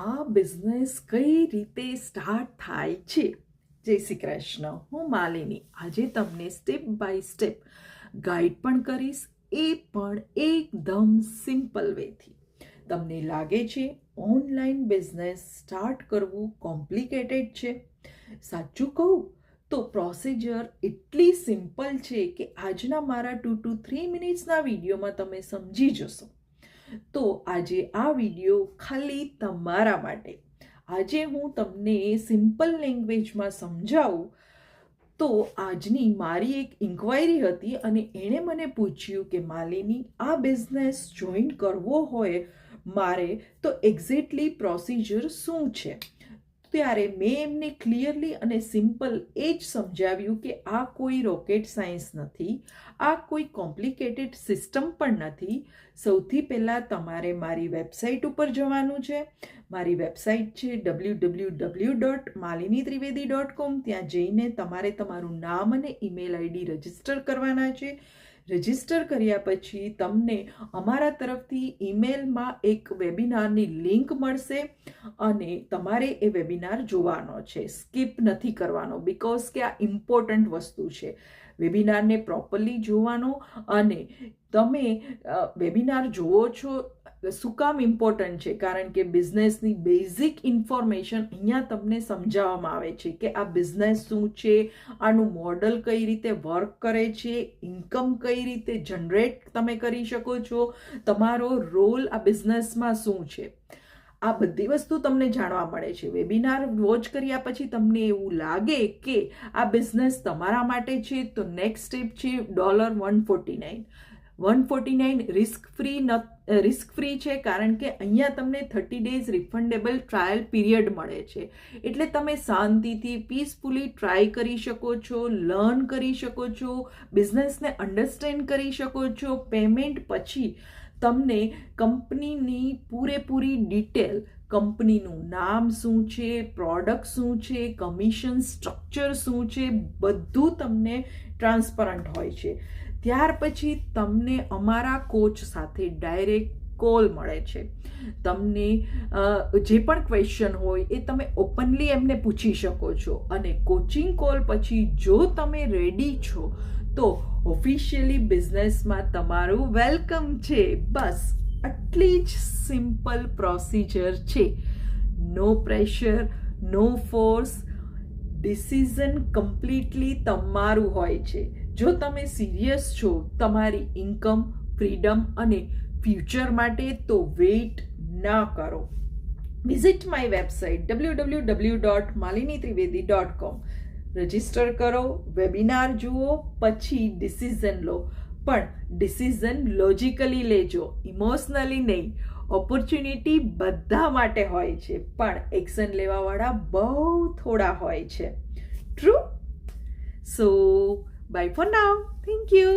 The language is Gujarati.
આ બિઝનેસ કઈ રીતે સ્ટાર્ટ થાય છે. જય શ્રી કૃષ્ણ. હું માલિની આજે તમને સ્ટેપ બાય સ્ટેપ ગાઈડ પણ કરીશ, એ પણ એકદમ સિમ્પલ વેથી. તમને લાગે છે ઓનલાઈન બિઝનેસ સ્ટાર્ટ કરવું કોમ્પ્લિકેટેડ છે? સાચું કહું તો પ્રોસિજર એટલી સિમ્પલ છે કે આજના મારા 2 to 3 મિનિટ્સના વિડીયોમાં તમે સમજી જશો. તો આજે આ વિડીયો ખાલી તમારા માટે. આજે હું તમને સિમ્પલ લેંગ્વેજમાં સમજાવું. તો આજની મારી એક ઇન્ક્વાયરી હતી અને એણે મને પૂછ્યું કે માલિની, આ બિઝનેસ જોઈન કરવો હોય મારે તો એક્ઝેક્ટલી પ્રોસિજર શું છે? ત્યારે મેં એમને ક્લિયરલી અને સિમ્પલ એ જ સમજાવ્યું કે આ કોઈ રોકેટ સાયન્સ નથી, આ કોઈ કોમ્પ્લિકેટેડ સિસ્ટમ પણ નથી. સૌથી પહેલાં તમારે મારી વેબસાઇટ ઉપર જવાનું છે. મારી વેબસાઇટ છે www.malinitrivedi.com. ત્યાં જઈને તમારે તમારું નામ અને ઈમેલ આઈડી રજીસ્ટર કરવાના છે. રજીસ્ટર કર્યા પછી તમને અમારા તરફથી ઈમેલમાં એક વેબિનારની લિંક મળશે અને તમારે એ વેબિનાર જોવાનો છે. સ્કીપ નથી કરવાનો, બિકોઝ કે આ ઇમ્પોર્ટન્ટ વસ્તુ છે. વેબિનારને પ્રોપરલી જોવાનો. અને તમે વેબિનાર જુઓ છો શું કામ ઇમ્પોર્ટન્ટ છે? કારણ કે બિઝનેસની બેઝિક ઇન્ફોર્મેશન અહીંયા તમને સમજાવવામાં આવે છે કે આ બિઝનેસ શું છે, આનું મોડલ કઈ રીતે વર્ક કરે છે, ઇન્કમ કઈ રીતે જનરેટ તમે કરી શકો છો, તમારો રોલ આ બિઝનેસમાં શું છે, આ બધી વસ્તુ તમને જાણવા મળે છે. વેબિનાર વોચ કર્યા પછી તમને એવું લાગે કે આ બિઝનેસ તમારા માટે છે તો નેક્સ્ટ સ્ટેપ છે $149. 149 રિસ્ક ફ્રી છે, કારણ કે અહીંયા તમને 30 days રિફંડેબલ ટ્રાયલ પીરિયડ મળે છે. એટલે તમે શાંતિથી પીસફુલી ટ્રાય કરી શકો છો, લર્ન કરી શકો છો, બિઝનેસને અન્ડરસ્ટેન્ડ કરી શકો છો. પેમેન્ટ પછી તમને કંપનીની પૂરેપૂરી ડિટેલ, કંપનીનું નામ શું છે, પ્રોડક્ટ શું છે, કમિશન સ્ટ્રક્ચર શું છે, બધું તમને ટ્રાન્સપરન્ટ હોય છે. ત્યાર પછી તમને અમારા કોચ સાથે ડાયરેક્ટ કોલ મળે છે. તમને જે પણ ક્વેશ્ચન હોય એ તમે ઓપનલી એમને પૂછી શકો છો. અને કોચિંગ કોલ પછી જો તમે રેડી છો તો ઓફિશિયલી બિઝનેસમાં તમારું વેલકમ છે. બસ આટલી જ સિમ્પલ પ્રોસિજર છે. નો પ્રેશર, નો ફોર્સ. ડિસિઝન કમ્પ્લીટલી તમારું હોય છે. જો તમે સિરિયસ છો તમારી ઇન્કમ, ફ્રીડમ અને ફ્યુચર માટે તો વેઇટ ના કરો. Visit my website www.malinitrivedi.com. Register કરો, વેબિનાર જુઓ, પછી ડિસિઝન લો. પણ ડિસિઝન લોજિકલી લેજો, ઇમોશનલી નહીં. ઓપોર્ચ્યુનિટી બધા માટે હોય છે, પણ એક્શન લેવાવાળા બહુ થોડા હોય છે. True? So bye for now. Thank you.